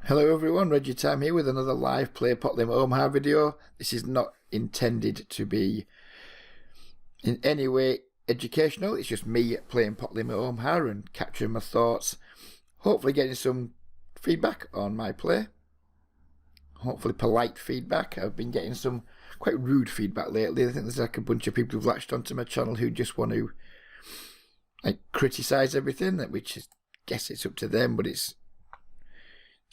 Hello everyone, Reggie Time here with another live play Pot Limit Omaha video. This is not intended to be in any way educational. It's just me playing Pot Limit Omaha and capturing my thoughts. Hopefully getting some feedback on my play. Hopefully polite feedback. I've been getting some quite rude feedback lately. I think there's like a bunch of people who've latched onto my channel who just want to criticise everything, which is, guess it's up to them, but it's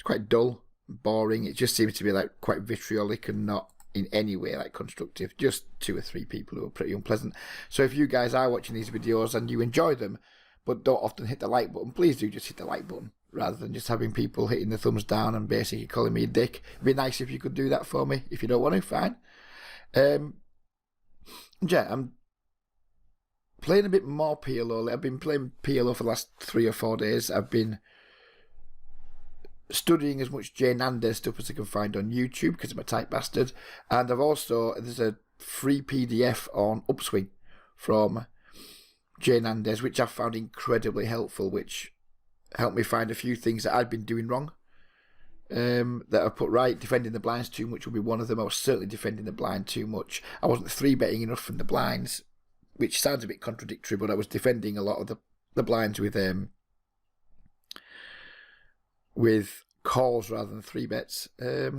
quite dull, boring. It just seems to be quite vitriolic and not in any way constructive. Just 2 or 3 people who are pretty unpleasant. So if you guys are watching these videos and you enjoy them but don't often hit the like button, please do just hit the like button rather than just having people hitting the thumbs down and basically calling me a dick. It'd be nice if you could do that for me. If you don't want to, fine. Yeah, I'm playing a bit more PLO. I've been playing PLO for the last 3 or 4 days. I've been studying as much Jay Nandez stuff as I can find on YouTube because I'm a tight bastard, and there's a free PDF on Upswing from Jay Nandez which I've found incredibly helpful, which helped me find a few things that I'd been doing wrong that I put right. Defending the blinds too much will be one of them. I was certainly defending the blind too much. I wasn't 3-betting enough from the blinds, which sounds a bit contradictory, but I was defending a lot of the blinds with calls rather than 3-bets. If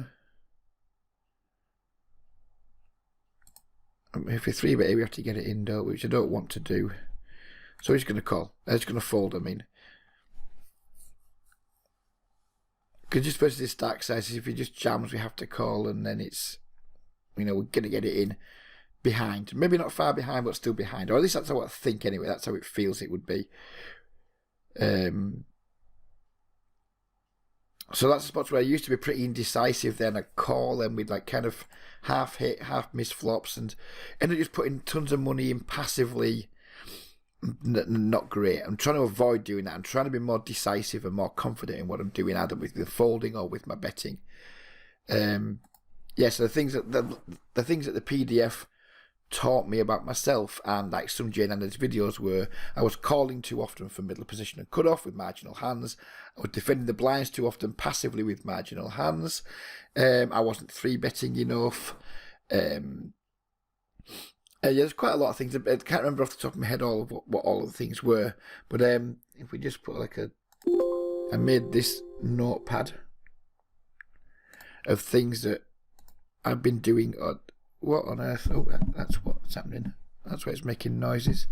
we 3-bet, we have to get it in, don't we? Which I don't want to do. So he's going to call. He's going to fold, I mean. Because just versus his stack sizes, if he just jams, we have to call, and then it's, we're going to get it in behind. Maybe not far behind, but still behind. Or at least that's how I think anyway. That's how it feels it would be. So that's the spots where I used to be pretty indecisive. Then I call them with kind of half hit, half miss flops, and ended up just putting tons of money in passively. Not great. I'm trying to avoid doing that. I'm trying to be more decisive and more confident in what I'm doing, either with the folding or with my betting. Yeah. So the things that the PDF taught me about myself and some Jay Nandez videos were I was calling too often from middle position and cut off with marginal hands. I was defending the blinds too often passively with marginal hands. I wasn't 3-betting enough. Yeah, there's quite a lot of things. I can't remember off the top of my head all of what all of the things were, but if we just put I made this notepad of things that I've been doing. What on earth? Oh, that's what's happening. That's why it's making noises.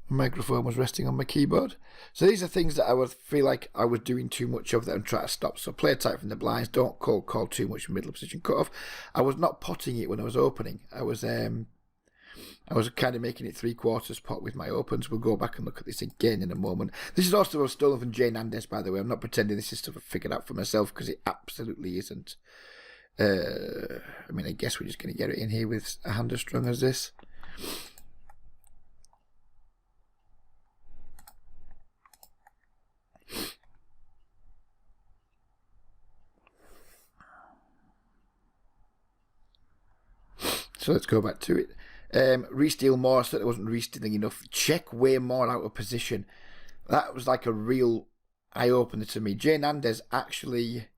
My microphone was resting on my keyboard. So these are things that I would feel like I was doing too much of that and try to stop. So play tight from the blinds. Don't call too much middle position cut off. I was not potting it when I was opening. I was kind of making it 3/4 pot with my opens. We'll go back and look at this again in a moment. This is also stolen from Jay Nandez, by the way. I'm not pretending this is stuff I figured out for myself, because it absolutely isn't. I mean, I guess we're just going to get it in here with a hand as strong as this. So let's go back to it. Re-steal more. I certainly wasn't re-stealing enough. Check way more out of position. That was like a real eye-opener to me. Jay Nandez actually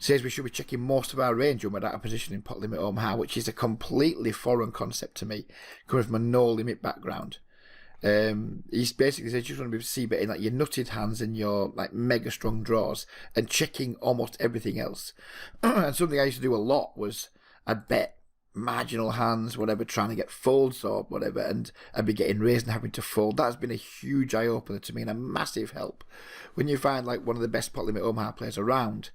says we should be checking most of our range when we're out of position in Pot Limit Omaha, which is a completely foreign concept to me, coming from a no-limit background. He basically says you just want to be c-betting your nutted hands and your mega strong draws and checking almost everything else. And something I used to do a lot was I'd bet marginal hands, whatever, trying to get folds or whatever, and I'd be getting raised and having to fold. That has been a huge eye-opener to me and a massive help. When you find one of the best Pot Limit Omaha players around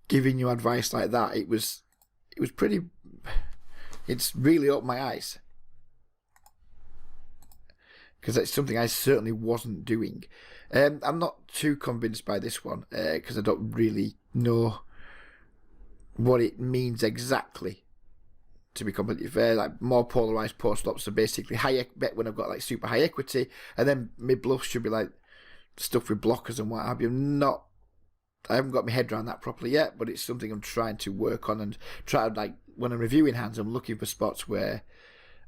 giving you advice like that, it's really opened my eyes, because that's something I certainly wasn't doing. I'm not too convinced by this one, because I don't really know what it means exactly, to be completely fair. More polarized post stops, so basically high bet when I've got super high equity, and then mid bluffs should be stuff with blockers and what have you. I haven't got my head around that properly yet, but it's something I'm trying to work on, and try when I'm reviewing hands, I'm looking for spots where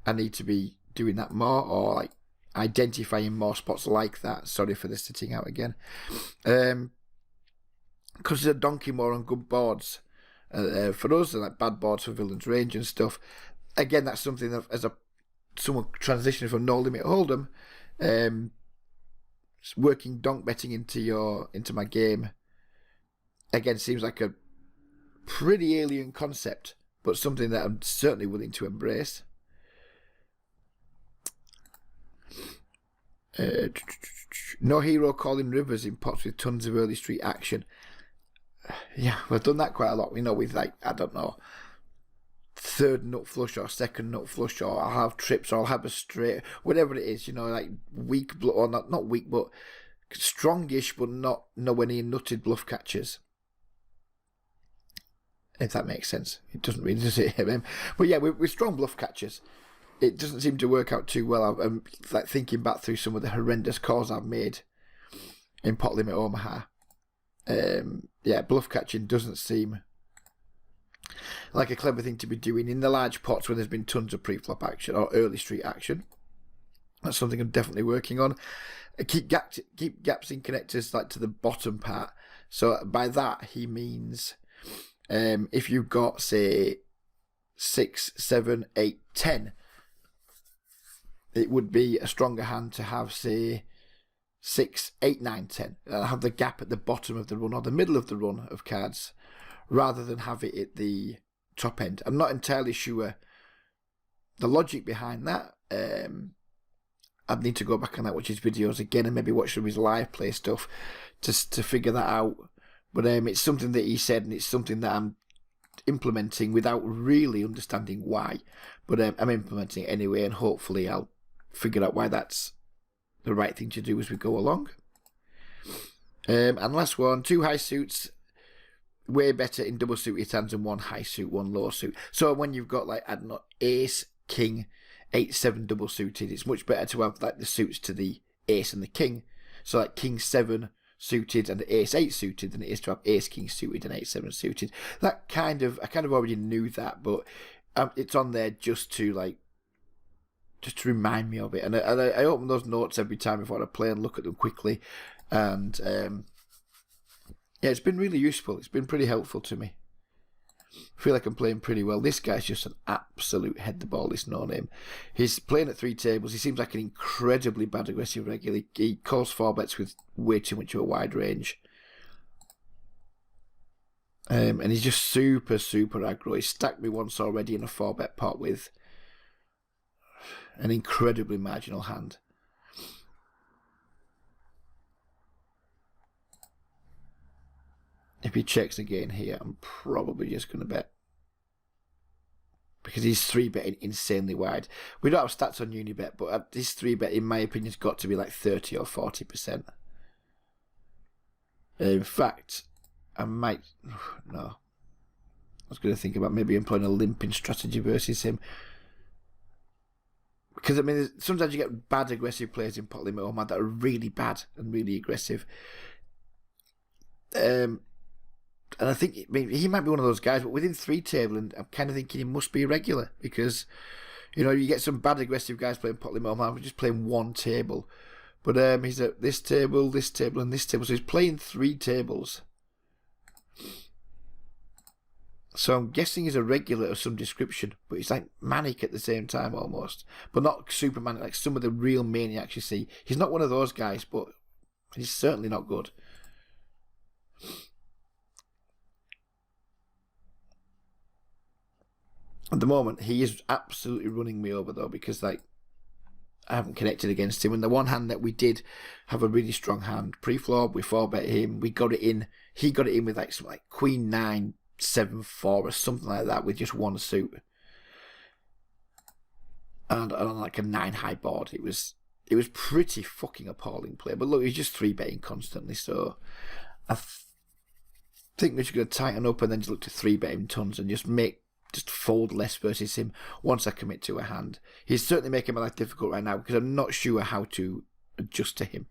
I need to be doing that more, or identifying more spots like that. Sorry for the sitting out again. Because there's a donkey more on good boards. For us, like bad boards for Villains Range and stuff. Again, that's something that as someone transitioning from no limit hold'em, working donk betting into my game. Again, seems like a pretty alien concept, but something that I'm certainly willing to embrace. No hero calling rivers in pots with tons of early street action. Yeah, we've done that quite a lot. With like, I don't know, third nut flush or second nut flush, or I'll have trips, or I'll have a straight, whatever it is. Like weak, or not weak, but strongish, but not nowhere near nutted bluff catchers. If that makes sense. It doesn't really, does it? But yeah, with strong bluff catchers, it doesn't seem to work out too well. I'm like thinking back through some of the horrendous calls I've made in pot limit Omaha. Yeah, bluff catching doesn't seem like a clever thing to be doing in the large pots when there's been tons of pre-flop action or early street action. That's something I'm definitely working on. Keep gaps in connectors like to the bottom part. So by that he means if you've got, say, 6, 7, 8, 10, it would be a stronger hand to have, say, 6, 8, 9, 10. Have the gap at the bottom of the run or the middle of the run of cards, rather than have it at the top end. I'm not entirely sure the logic behind that. I'd need to go back and watch his videos again and maybe watch some of his live play stuff to figure that out. But it's something that he said, and it's something that I'm implementing without really understanding why. But I'm implementing it anyway, and hopefully I'll figure out why that's the right thing to do as we go along. And last one, 2 high suits, way better in double suited hands than 1 high suit, 1 low suit. So when you've got, like, I don't know, ace, king, 8, 7 double suited, it's much better to have like the suits to the ace and the king. So like king 7 suited and ace 8 suited than it is to have ace king suited and 8, 7 suited. I kind of already knew that, but it's on there just to remind me of it. And I open those notes every time before I play and look at them quickly. And yeah, it's been really useful. It's been pretty helpful to me. I feel like I'm playing pretty well. This guy's just an absolute head the ball, this no-name. He's playing at 3 tables. He seems like an incredibly bad aggressive regular. He calls 4 bets with way too much of a wide range. And he's just super, super aggro. He's stacked me once already in a 4-bet pot with an incredibly marginal hand. If he checks again here, I'm probably just going to bet. Because he's 3-betting insanely wide. We don't have stats on Unibet, but his 3-bet, in my opinion, has got to be like 30 or 40%. In fact, I might... No. I was going to think about maybe employing a limping strategy versus him. Because, I mean, sometimes you get bad aggressive players in pot limit Omaha that are really bad and really aggressive. And I think he might be one of those guys, but within 3 table, and I'm kind of thinking he must be irregular because, you get some bad aggressive guys playing pot limit Omaha, just playing 1 table. But he's at this table, and this table, so he's playing 3 tables. So I'm guessing he's a regular of some description, but he's like manic at the same time almost. But not super manic, like some of the real maniacs you see. He's not one of those guys, but he's certainly not good. At the moment, he is absolutely running me over, though, because, I haven't connected against him. And the one hand that we did have a really strong hand, pre-flop, we 4-bet him, we got it in. He got it in with, something like Queen 9, 7, 4, or something like that, with just 1 suit. And on, a 9 high board. It was pretty fucking appalling play. But look, he's just 3-betting constantly, so I think we're just going to tighten up and then just look to 3-bet him tons and just fold less versus him once I commit to a hand. He's certainly making my life difficult right now because I'm not sure how to adjust to him.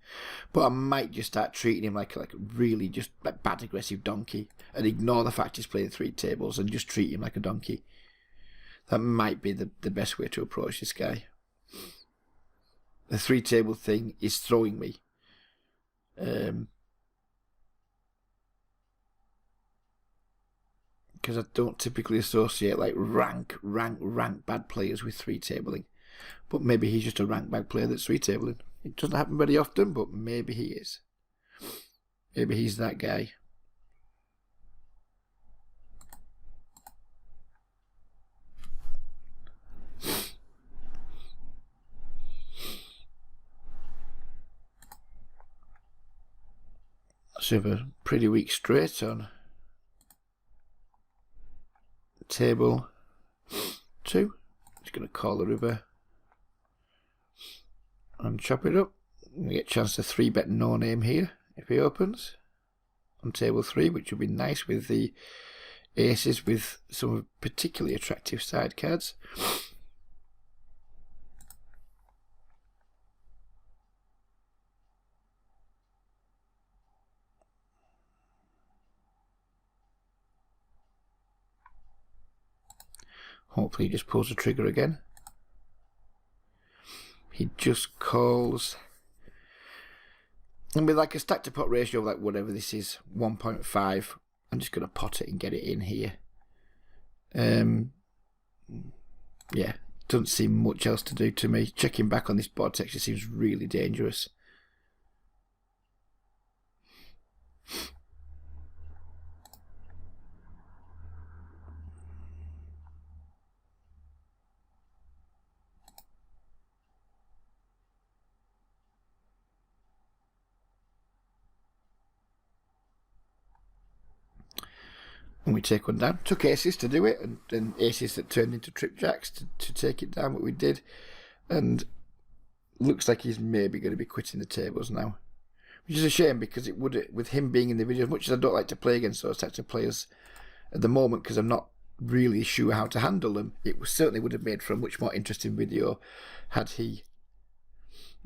But I might just start treating him like a really just bad aggressive donkey and ignore the fact he's playing 3 tables and just treat him like a donkey. That might be the best way to approach this guy. the 3 table thing is throwing me. Because I don't typically associate like rank bad players with 3 tabling. But maybe he's just a rank bad player that's 3 tabling. It doesn't happen very often, but maybe he is. Maybe he's that guy. So we have a pretty weak straight on table 2. Just going to call the river and chop it up. We get a chance to 3-bet no name here if he opens on table 3, which would be nice with the aces with some particularly attractive side cards. Hopefully he just pulls the trigger again. He just calls. And with like a stack to pot ratio of like whatever this is, 1.5, I'm just going to pot it and get it in here. Yeah, doesn't seem much else to do to me. Checking back on this board texture seems really dangerous. And we take one down. Took aces to do it, and aces that turned into trip jacks to take it down, what we did. And looks like he's maybe going to be quitting the tables now. Which is a shame, because it would, with him being in the video, as much as I don't like to play against those types of players at the moment, because I'm not really sure how to handle them, it certainly would have made for a much more interesting video had he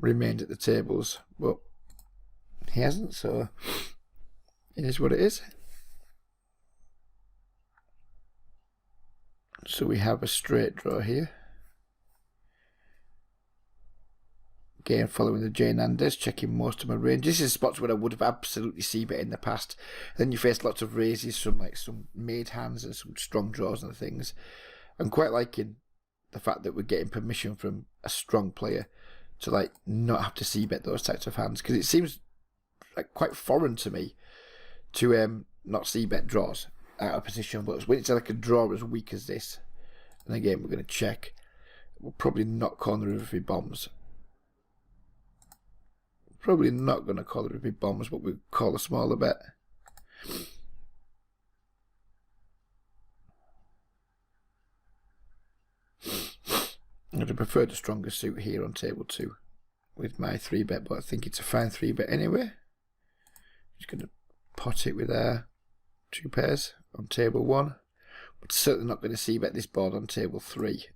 remained at the tables. But he hasn't, so it is what it is. So we have a straight draw here. Again, following the Jane Anders, checking most of my range. This is spots where I would have absolutely c-bet in the past. Then you face lots of raises from like some made hands and some strong draws and things. I'm quite liking the fact that we're getting permission from a strong player to like not have to c-bet those types of hands, because it seems like quite foreign to me to not c-bet draws out of position. But when it's like a draw as weak as this, and again we're going to check, we'll probably not call the river if he bombs. Probably not going to call the river if he bombs, but we'll call a smaller bet. I'd have preferred a stronger suit here on table 2 with my 3-bet, but I think it's a fine 3-bet anyway. Just going to pot it with our 2 pairs on table 1. But certainly not going to c-bet this board on table 3.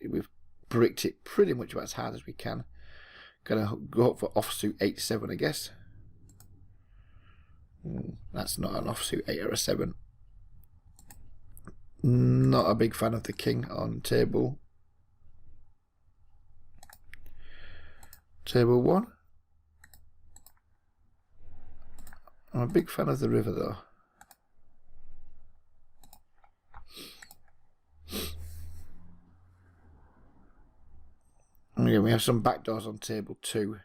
We've bricked it pretty much about as hard as we can. Gonna go for offsuit 8-7, I guess. That's not an offsuit 8 or a 7. Not a big fan of the king on table 1. I'm a big fan of the river though. Again, we have some backdoors on table 2.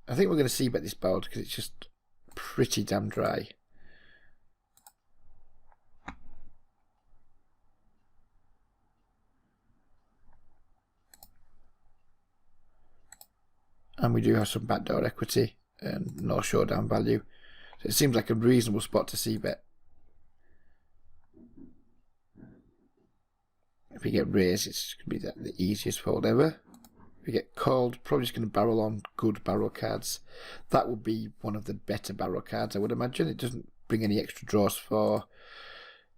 I think we're going to c-bet this board because it's just pretty damn dry. And we do have some backdoor equity and no showdown value. So it seems like a reasonable spot to c-bet. If we get raised, it's going to be the easiest fold ever. If we get called, probably just going to barrel on good barrel cards. That would be one of the better barrel cards, I would imagine. It doesn't bring any extra draws for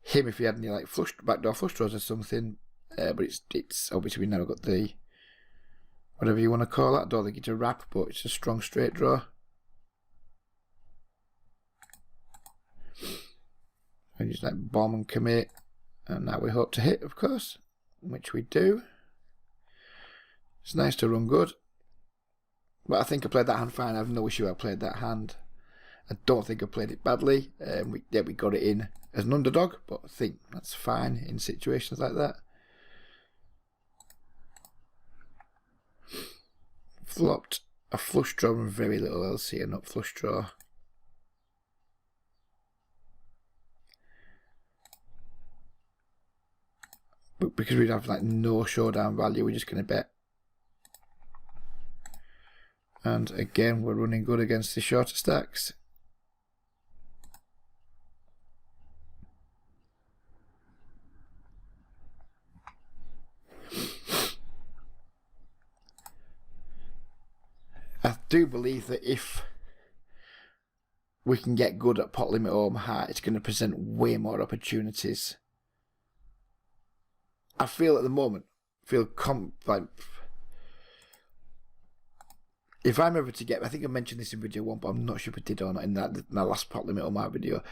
him if he had any like flush, backdoor flush draws or something. But it's obviously we now got the whatever you want to call that. I don't think it's a wrap, but it's a strong straight draw. And just like bomb and commit, and now we hope to hit, of course, which we do. It's nice to run good. But I think I played that hand fine. I have no issue I played that hand. I don't think I played it badly. We got it in as an underdog, but I think that's fine in situations like that. Flopped a flush draw and very little else here, not flush draw. But because we have like no showdown value, we're just going to bet. And again, we're running good against the shorter stacks. I do believe that if we can get good at pot limit Omaha, it's going to present way more opportunities. I feel at the moment, like if I'm ever to get, I think I mentioned this in video 1, but I'm not sure if I did or not in my last pot limit Omaha video.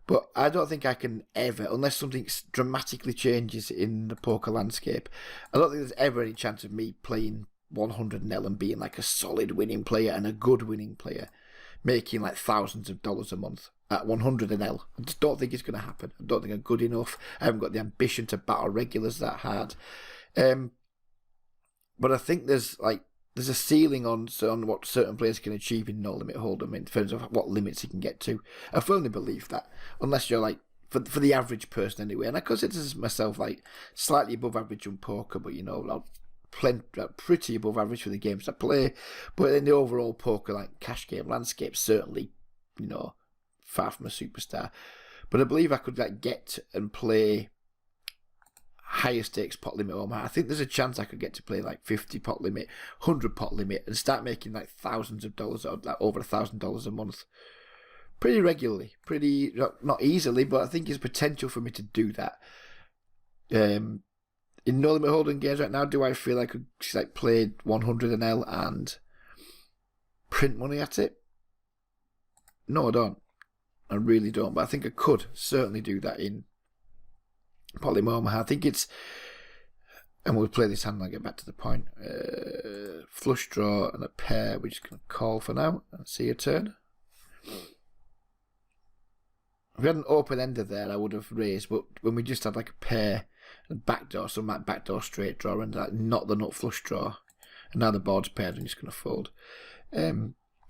But I don't think I can ever, unless something dramatically changes in the poker landscape, I don't think there's ever any chance of me playing 100-0 and being like a solid winning player and a good winning player, making like thousands of dollars a month at 100-0. I just don't think it's going to happen. I don't think I'm good enough. I haven't got the ambition to battle regulars that hard. But I think there's a ceiling on what certain players can achieve in no limit hold'em in terms of what limits he can get to. I firmly believe that, unless you're like for the average person anyway. And I consider myself like slightly above average on poker, but you know, pretty above average for the games I play. But in the overall poker like cash game landscape, certainly, you know, far from a superstar. But I believe I could like get and play higher stakes pot limit Omaha. I think there's a chance I could get to play like 50 pot limit, 100 pot limit, and start making like thousands of dollars, or like over $1,000 a month, pretty regularly, not easily, but I think there's potential for me to do that. In no limit holding games right now, do I feel I could like play 100-0 and print money at it? No, I don't. I really don't. But I think I could certainly do that in pot limit Omaha. I think it's, and we'll play this hand and I'll get back to the point. Flush draw and a pair. We're just going to call for now and see a turn. If we had an open ender there, I would have raised, but when we just had like a pair and backdoor, some like backdoor straight draw and like not the nut flush draw, and now the board's paired, I'm just going to fold.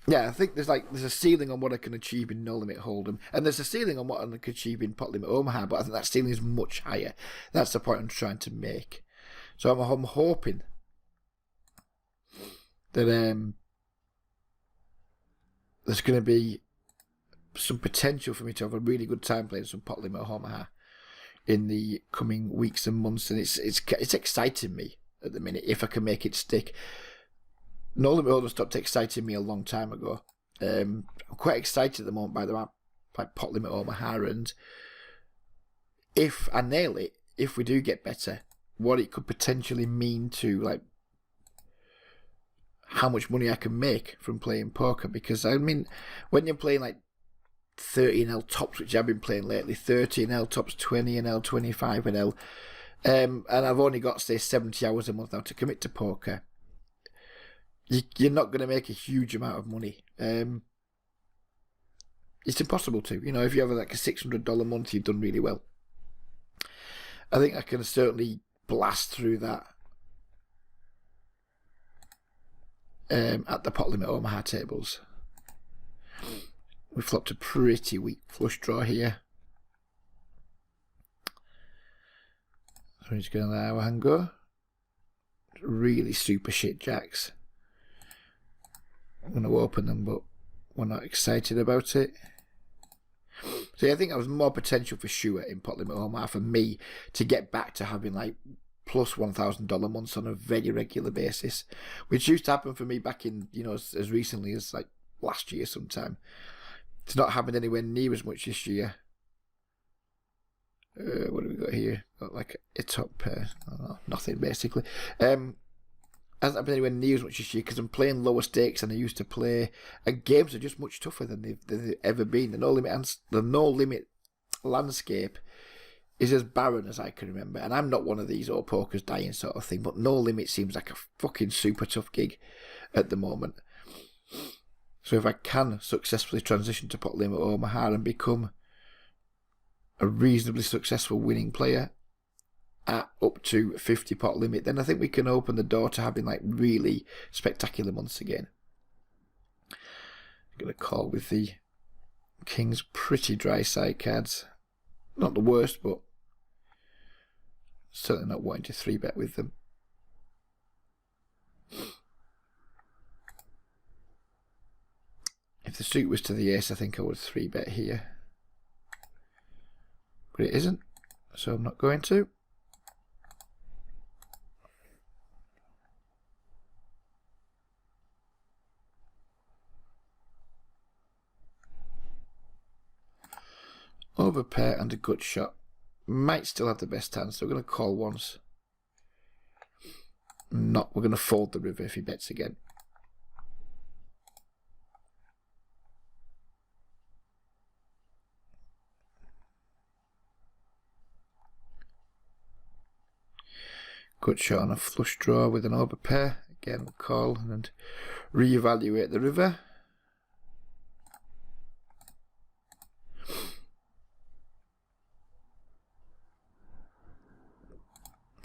Yeah, I think there's a ceiling on what I can achieve in no limit hold'em, and there's a ceiling on what I can achieve in pot limit Omaha, but I think that ceiling is much higher. That's the point I'm trying to make. So I'm hoping that there's going to be some potential for me to have a really good time playing some pot limit Omaha in the coming weeks and months, and it's exciting me at the minute if I can make it stick. No limit hold'em stopped exciting me a long time ago. I'm quite excited at the moment by the like pot limit Omaha, and if I nail it, if we do get better, what it could potentially mean to like how much money I can make from playing poker. Because I mean, when you're playing like 30-0 tops, which I've been playing lately, 30-0 tops, 20-0, 25-0, and I've only got say 70 hours a month now to commit to poker. You're not going to make a huge amount of money. It's impossible to. You know, if you have like a $600 month, you've done really well. I think I can certainly blast through that at the pot limit Omaha tables. We flopped a pretty weak flush draw here. So we're just going to let our hand go. Really super shit jacks. I'm going to open them, but we're not excited about it. So yeah, I think there was more potential for sure in pot limit Omaha for me to get back to having like plus $1,000 months on a very regular basis, which used to happen for me back in, you know, as recently as like last year sometime. It's not happened anywhere near as much this year. What have we got here? Got like a top pair. Nothing basically. Hasn't happened anywhere near as much this year because I'm playing lower stakes than I used to play, and games are just much tougher than they've ever been. The no limit landscape is as barren as I can remember, and I'm not one of these all poker's dying sort of thing, but no limit seems like a fucking super tough gig at the moment. So if I can successfully transition to pot limit Omaha and become a reasonably successful winning player at up to 50 pot limit, then I think we can open the door to having like really spectacular months again. I'm going to call with the King's pretty dry side cards. Not the worst, but certainly not wanting to 3-bet with them. If the suit was to the ace, I think I would 3-bet here. But it isn't, so I'm not going to. Overpair and a gut shot. Might still have the best hand, so we're going to call once. We're going to fold the river if he bets again. Gut shot on a flush draw with an overpair. Again, we'll call and reevaluate the river.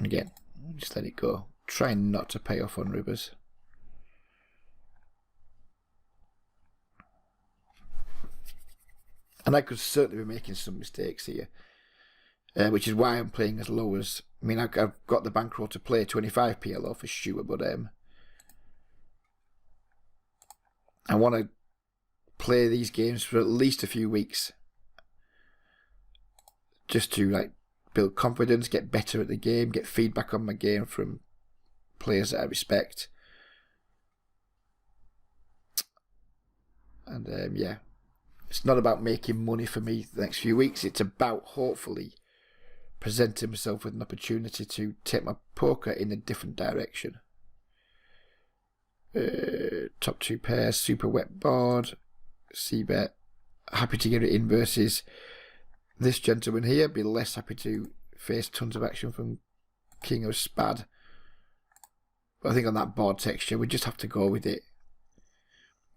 Again, just let it go. Try not to pay off on rivers. And I could certainly be making some mistakes here, which is why I'm playing as low as... I mean, I've got the bankroll to play 25 PLO for sure, but I want to play these games for at least a few weeks, just to like build confidence, get better at the game, get feedback on my game from players that I respect. And yeah, it's not about making money for me the next few weeks. It's about hopefully presenting myself with an opportunity to take my poker in a different direction. Top 2 pairs, super wet board, c-bet. Happy to get it in versus this gentleman here. Be less happy to face tons of action from King of Spade. But I think on that board texture, we just have to go with it.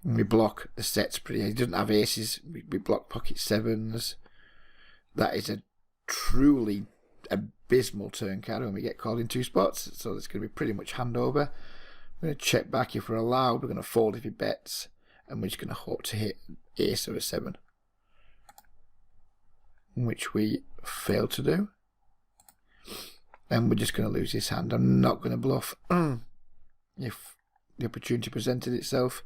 And we block the sets pretty. He doesn't have aces. We block pocket sevens. That is a truly abysmal turn card when we get called in 2 spots. So it's going to be pretty much handover. We're going to check back if we're allowed. We're going to fold if he bets. And we're just going to hope to hit ace or a 7. Which we fail to do. And we're just going to lose this hand. I'm not going to bluff. If the opportunity presented itself.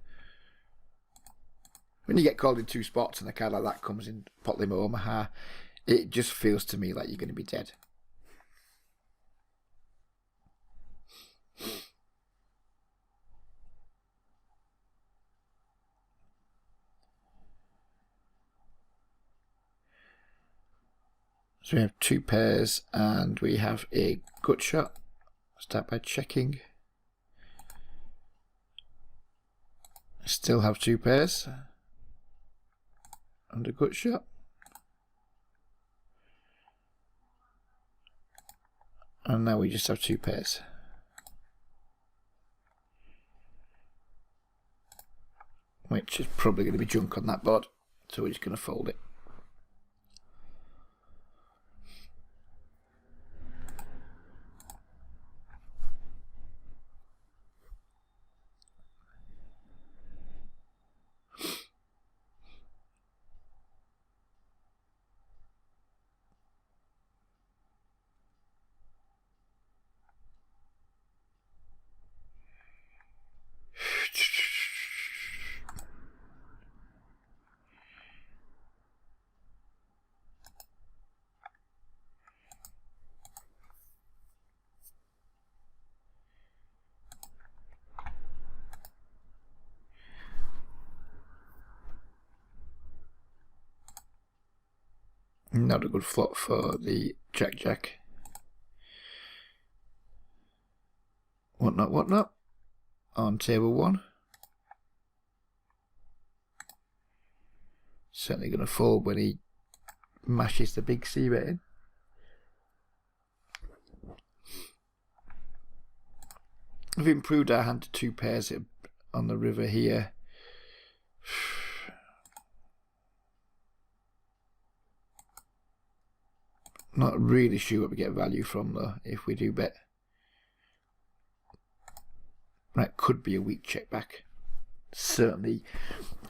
When you get called in 2 spots and a card like that comes in pot limit Omaha, it just feels to me like you're going to be dead. So we have 2 pairs and we have a gut shot. Start by checking. Still have 2 pairs and a gut shot. And now we just have 2 pairs. Which is probably going to be junk on that board. So we're just going to fold it. Not a good flop for the Jack. Whatnot. On table 1. Certainly going to fold when he mashes the big c-bet in. We've improved our hand to 2 pairs on the river here. Not really sure what we get value from though if we do bet. That could be a weak check back. Certainly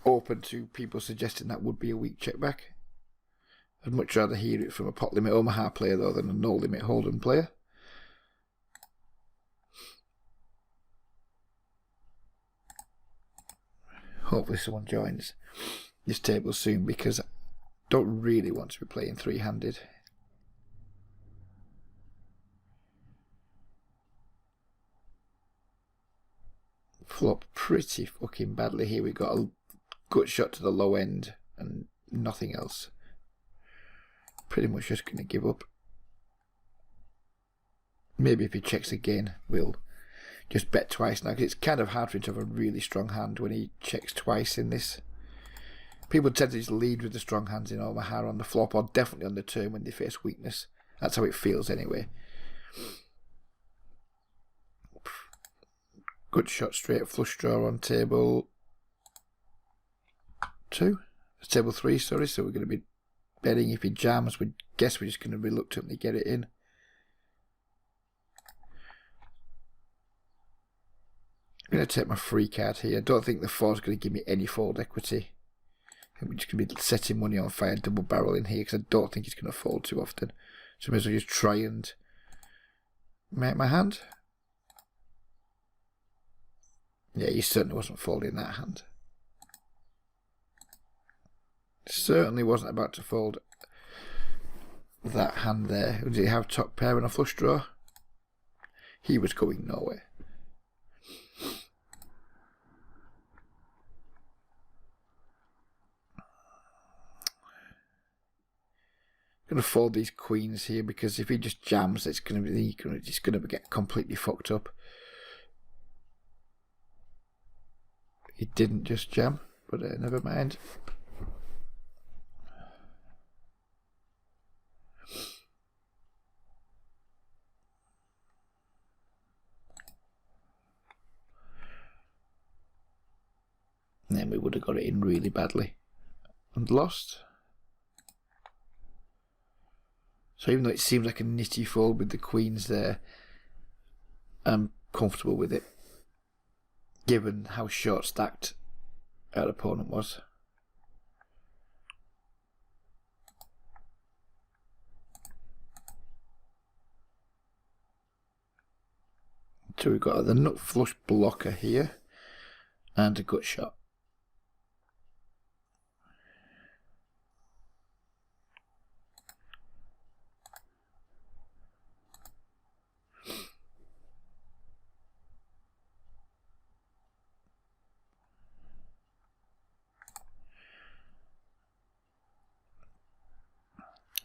open to people suggesting that would be a weak check back. I'd much rather hear it from a pot limit Omaha player though than a no limit Holden player. Hopefully someone joins this table soon because I don't really want to be playing three-handed. Flop pretty fucking badly here. We got a gut shot to the low end and nothing else. Pretty much just going to give up. Maybe if he checks again, we'll just bet twice now, because it's kind of hard for him to have a really strong hand when he checks twice in this. People tend to just lead with the strong hands in Omaha on the flop, or definitely on the turn when they face weakness. That's how it feels anyway. Good shot straight, flush draw on table 2. It's table 3, sorry, so we're going to be betting if he jams. We guess we're just going to reluctantly get it in. I'm going to take my free card here. I don't think the 4 is going to give me any fold equity. I think we're just going to be setting money on fire, double barrel in here, because I don't think he's going to fold too often. So I may as well just try and make my hand. Yeah, he certainly wasn't folding that hand. Certainly wasn't about to fold that hand there. Did he have top pair and a flush draw? He was going nowhere. Going to fold these queens here because if he just jams, it's going to be just going to get completely fucked up. He didn't just jam, but never mind. And then we would have got it in really badly and lost. So even though it seems like a nitty fold with the queens there, I'm comfortable with it, given how short stacked our opponent was. So we've got the nut flush blocker here and a gut shot.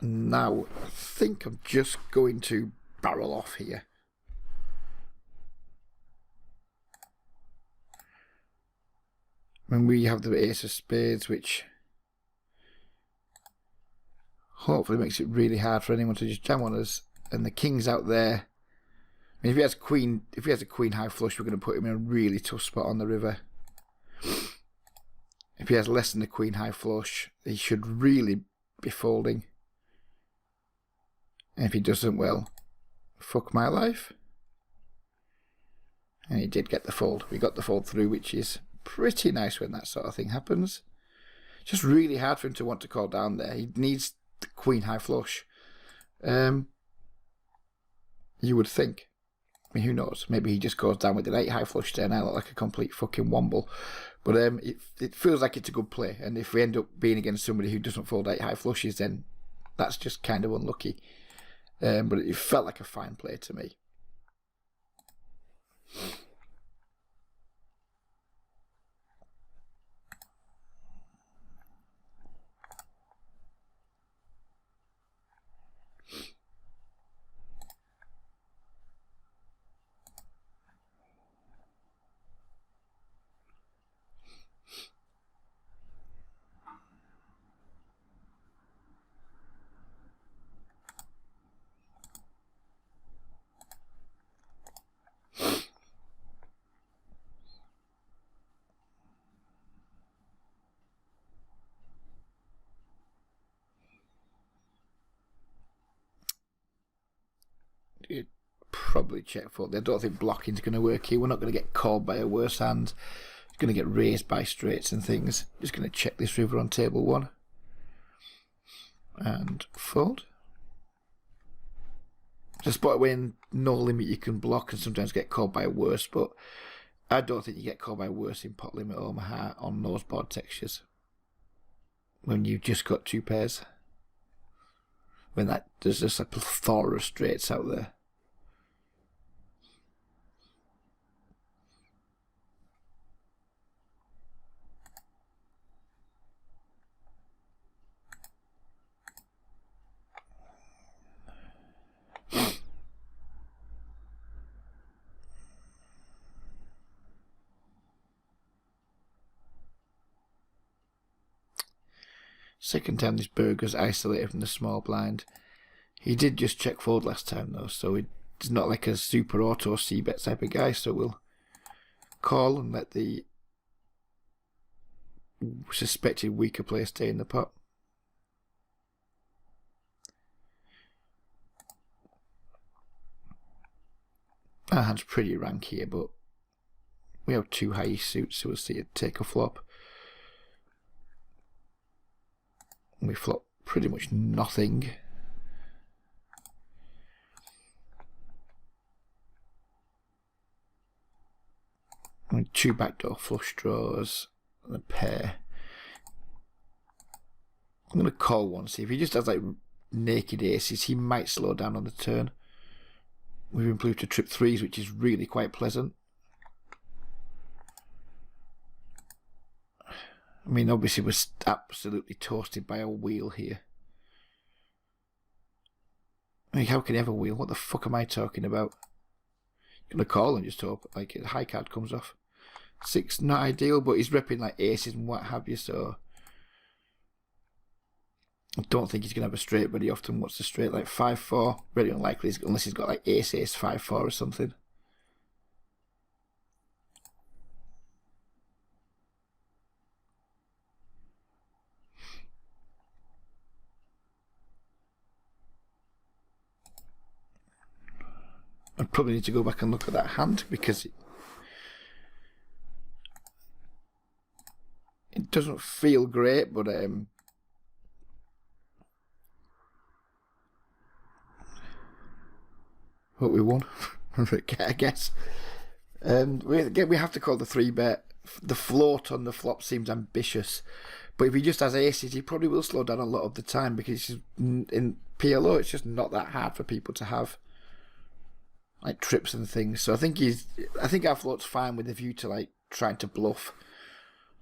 Now, I think I'm just going to barrel off here. When we have the ace of spades, which hopefully makes it really hard for anyone to just jam on us, and the king's out there. I mean, if he has a queen high flush, we're going to put him in a really tough spot on the river. If he has less than the queen high flush, he should really be folding. And if he doesn't, well, fuck my life. And he did get the fold. We got the fold through, which is pretty nice when that sort of thing happens. It's just really hard for him to want to call down there. He needs the queen high flush. You would think. I mean, who knows? Maybe he just goes down with an 8 high flush there and I look like a complete fucking womble. But it feels like it's a good play. And if we end up being against somebody who doesn't fold 8 high flushes, then that's just kind of unlucky. But it felt like a fine play to me. probably check fold. I don't think blocking's going to work here. We're not going to get called by a worse hand. It's going to get raised by straights and things. Just going to check this river on table 1. And fold. It's a spot where in no limit you can block and sometimes get called by a worse, but I don't think you get called by a worse in pot limit Omaha on those board textures. When you've just got 2 pairs. When there's just a plethora of straights out there. Second time this burger's isolated from the small blind. He did just check fold last time though, so he's not like a super auto c-bet type of guy, so we'll call and let the suspected weaker player stay in the pot. Our hand's pretty rank here, but we have 2 high suits, so we'll see it take a flop. We flop pretty much nothing. And 2 backdoor flush draws and a pair. I'm going to call one, see if he just has like naked aces, he might slow down on the turn. We've improved to trip 3s, which is really quite pleasant. I mean, obviously we're absolutely toasted by a wheel here. I mean, how can you have a wheel? What the fuck am I talking about? You're going to call and just hope like a high card comes off. 6, not ideal, but he's repping like aces and what have you, so I don't think he's going to have a straight very often. What's the straight? Like 5-4? Very unlikely, unless he's got like ace, 5-4 or something. I probably need to go back and look at that hand because it doesn't feel great, but what we won, I guess. We have to call the 3-bet. The float on the flop seems ambitious, but if he just has aces, he probably will slow down a lot of the time because in PLO it's just not that hard for people to have like trips and things. So I think our float's fine with a view to like trying to bluff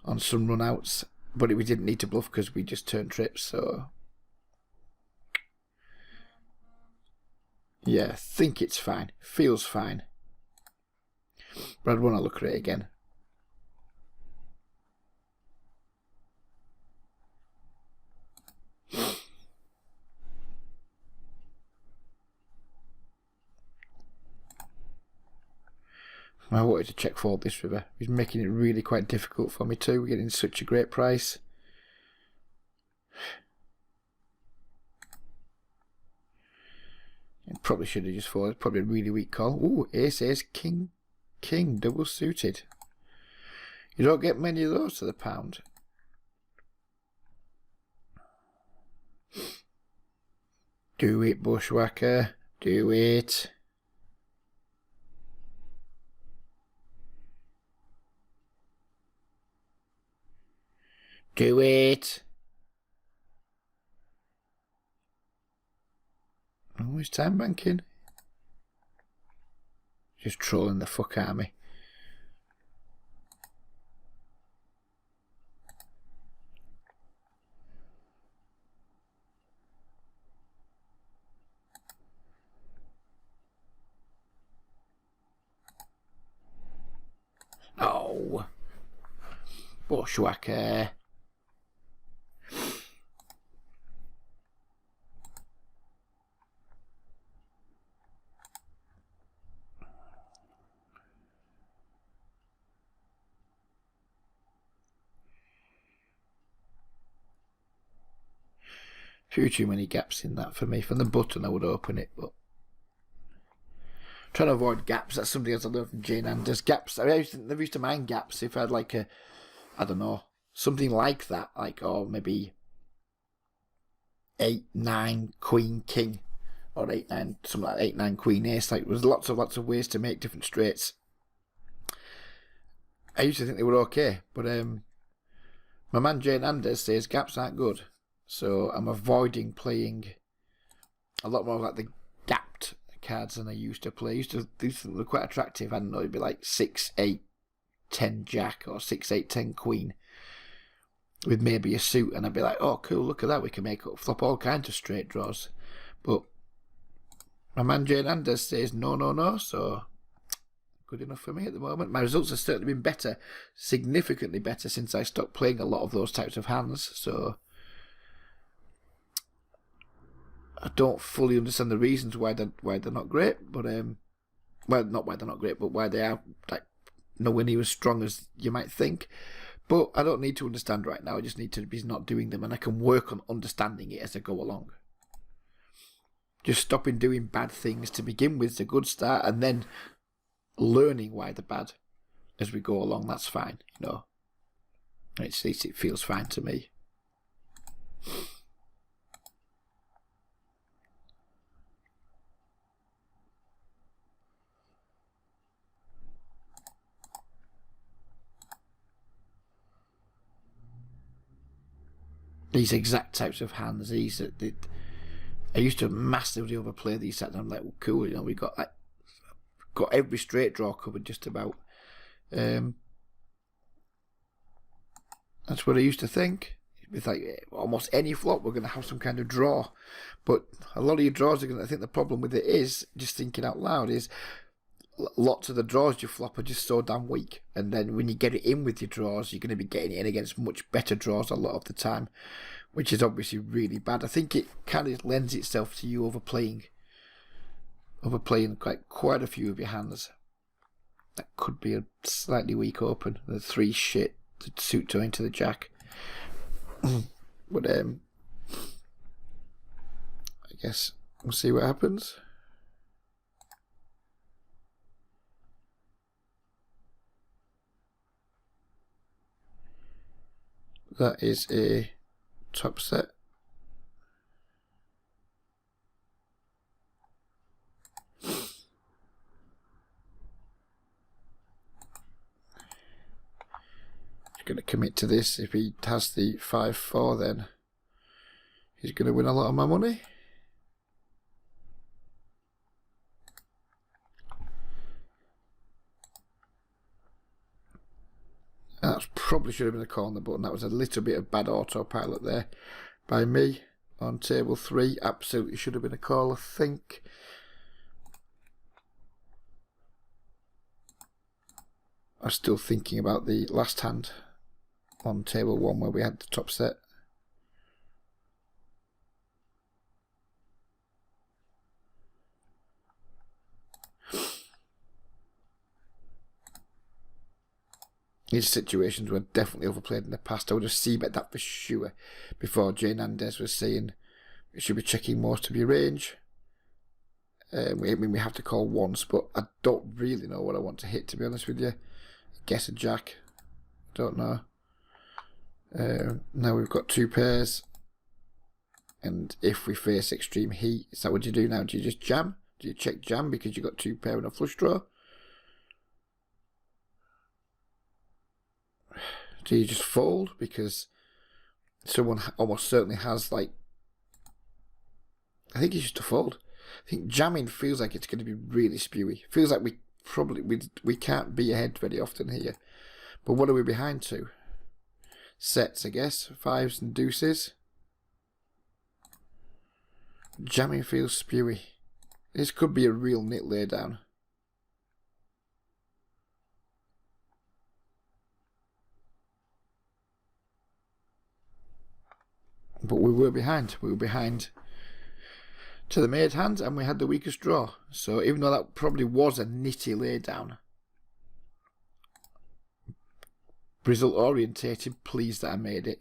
on some runouts, but we didn't need to bluff because we just turned trips. So yeah, I think it's fine. Feels fine. But I'd want to look at it again. I wanted to check fold this river. He's making it really quite difficult for me too. We're getting such a great price. Probably should have just folded. Probably a really weak call. Ooh, ace, king, double suited. You don't get many of those to the pound. Do it, bushwhacker. Do it. Do it. Oh, he's time banking. Just trolling the fuck out of me. Oh. Bushwhacker. Too many gaps in that for me. From the button I would open it, but trying to avoid gaps. That's something else I learned from Jane Anders. Gaps. I never used to mind gaps if I had like I don't know, something like that, like, or maybe 8-9 Queen King, or 8-9, something like 8-9 Queen Ace. Like, there's lots of ways to make different straights. I used to think they were okay, but my man Jane Anders says gaps aren't good, so I'm avoiding playing a lot more like the gapped cards than I used to play. These were quite attractive. I don't know, it'd be like 6-8-10 Jack or 6-8-10 Queen with maybe a suit, and I'd be like, oh cool, look at that, we can make up flop all kinds of straight draws. But my man Jane Anders says no, so good enough for me at the moment. My results have certainly been better, significantly better, since I stopped playing a lot of those types of hands, so I don't fully understand the reasons why they're not great, but well, not why they're not great, but why they are like nowhere near as strong as you might think. But I don't need to understand right now. I just need to be not doing them, and I can work on understanding it as I go along. Just stopping doing bad things to begin with is a good start, and then learning why they're bad as we go along. That's fine, you know. It feels fine to me. These exact types of hands, I used to massively overplay these sets, and I'm like, well, cool, you know, we got every straight draw covered just about. That's what I used to think. With like almost any flop, we're going to have some kind of draw. But a lot of your draws are going to, I think the problem with it is, just thinking out loud, is lots of the draws you flop are just so damn weak. And then when you get it in with your draws, you're going to be getting it in against much better draws a lot of the time, which is obviously really bad. I think it kind of lends itself to you overplaying quite a few of your hands. That could be a slightly weak open. The 3 shit, the suit to into the jack. But I guess we'll see what happens. That is a top set. Going to commit to this. If he has the 5-4, then he's going to win a lot of my money. That probably should have been a call on the button. That was a little bit of bad autopilot there by me on table 3. Absolutely should have been a call, I think. I'm still thinking about the last hand on table 1 where we had the top set. These situations were definitely overplayed in the past. I would have c-bet that for sure before Jane Anders was saying we should be checking most of your range. We have to call once, but I don't really know what I want to hit, to be honest with you. Guess a jack. Don't know. Now we've got 2 pairs, and if we face extreme heat, is that what you do now? Do you just jam? Do you check jam because you've got 2 pair and a flush draw? Do you just fold because someone almost certainly has, like, I think it's just a fold. I think jamming feels like it's going to be really spewy. Feels like we can't be ahead very often here. But what are we behind to? Sets, I guess. 5s and deuces. Jamming feels spewy. This could be a real nit laydown. But we were behind. We were behind to the made hand, and we had the weakest draw. So even though that probably was a nitty laydown, result orientated, pleased that I made it.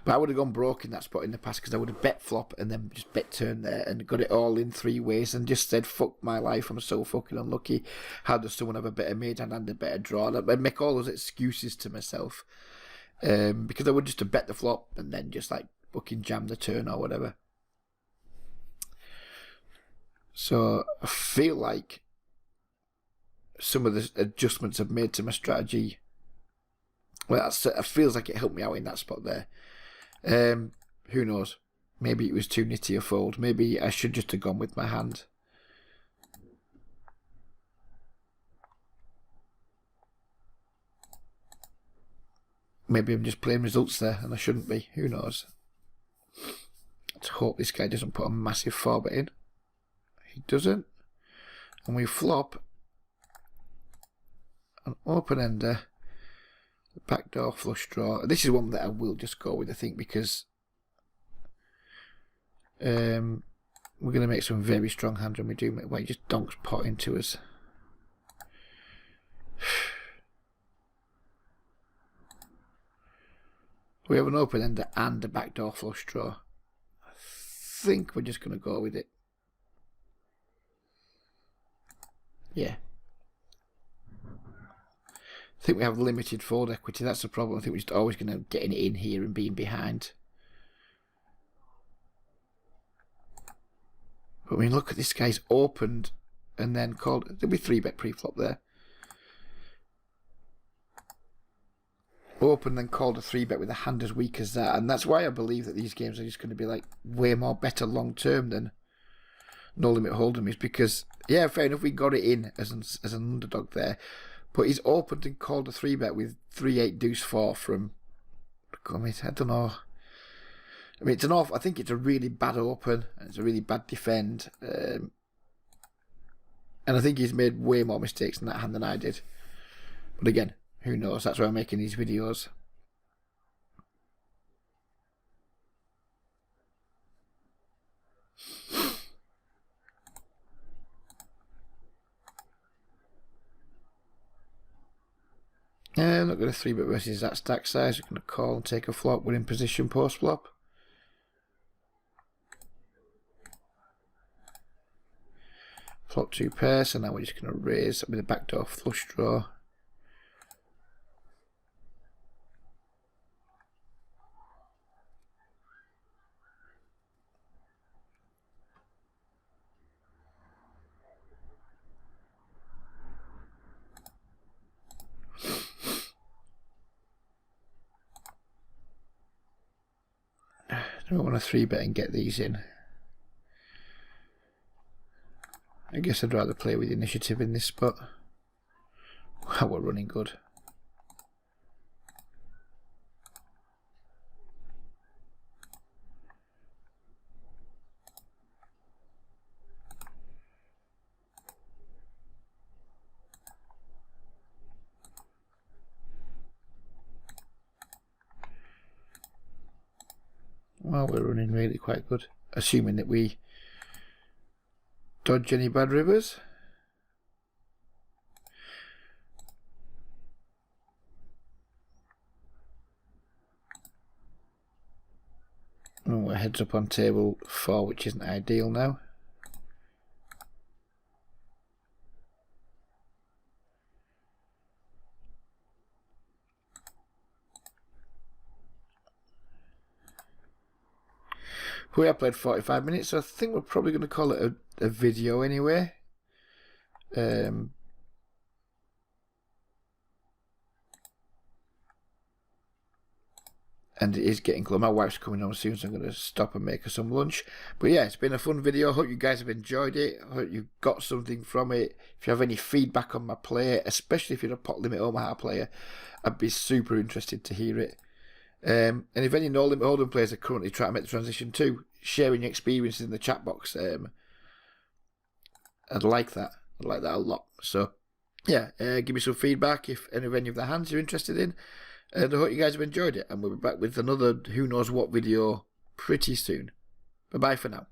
But I would have gone broke in that spot in the past because I would have bet flop and then just bet turn there and got it all in 3 ways and just said, fuck my life, I'm so fucking unlucky. How does someone have a better made hand and a better draw? I'd make all those excuses to myself because I would just have bet the flop and then just like fucking jam the turn or whatever. So I feel like some of the adjustments I've made to my strategy, well, it feels like it helped me out in that spot there. Who knows? Maybe it was too nitty a fold. Maybe I should just have gone with my hand. Maybe I'm just playing results there and I shouldn't be. Who knows? Let's hope this guy doesn't put a massive 4-bet in. He doesn't. And we flop an open-ender, backdoor flush draw. This is one that I will just go with, I think, because we're going to make some very strong hands when we do make. Well, he just donks pot into us. We have an open-ender and a backdoor flush draw. I think we're just going to go with it. Yeah. I think we have limited fold equity. That's the problem. I think we're just always going to get it in here and being behind. But I mean, look at this guy's opened and then called. There'll be 3-bet pre-flop there. Open then called a 3-bet with a hand as weak as that, and that's why I believe that these games are just going to be like way more better long term than no limit hold'em is, because yeah, fair enough, we got it in as an underdog there, but he's opened and called a 3-bet with 3-8 deuce 4 from. I mean, I don't know. I mean, it's an off. I think it's a really bad open and it's a really bad defend, and I think he's made way more mistakes in that hand than I did. But again, who knows? That's why I'm making these videos. I'm not going to 3-bet versus that stack size. We're going to call and take a flop. We're in position post flop. Flop 2 pairs, so now we're just going to raise with a backdoor flush draw. I don't want to 3-bet and get these in. I guess I'd rather play with initiative in this spot. Wow, we're running good. Well, we're running really quite good, assuming that we dodge any bad rivers. And we're heads up on table 4, which isn't ideal now. We have played 45 minutes, so I think we're probably going to call it a video anyway. And it is getting close. My wife's coming home soon, so I'm going to stop and make her some lunch. But yeah, it's been a fun video. I hope you guys have enjoyed it. I hope you got something from it. If you have any feedback on my play, especially if you're a pot limit Omaha player, I'd be super interested to hear it. And if any no limit hold'em players are currently trying to make the transition too, sharing your experiences in the chat box, I'd like that. I'd like that a lot. So yeah, give me some feedback if any of the hands you're interested in, and I hope you guys have enjoyed it, and we'll be back with another who knows what video pretty soon. Bye bye for now.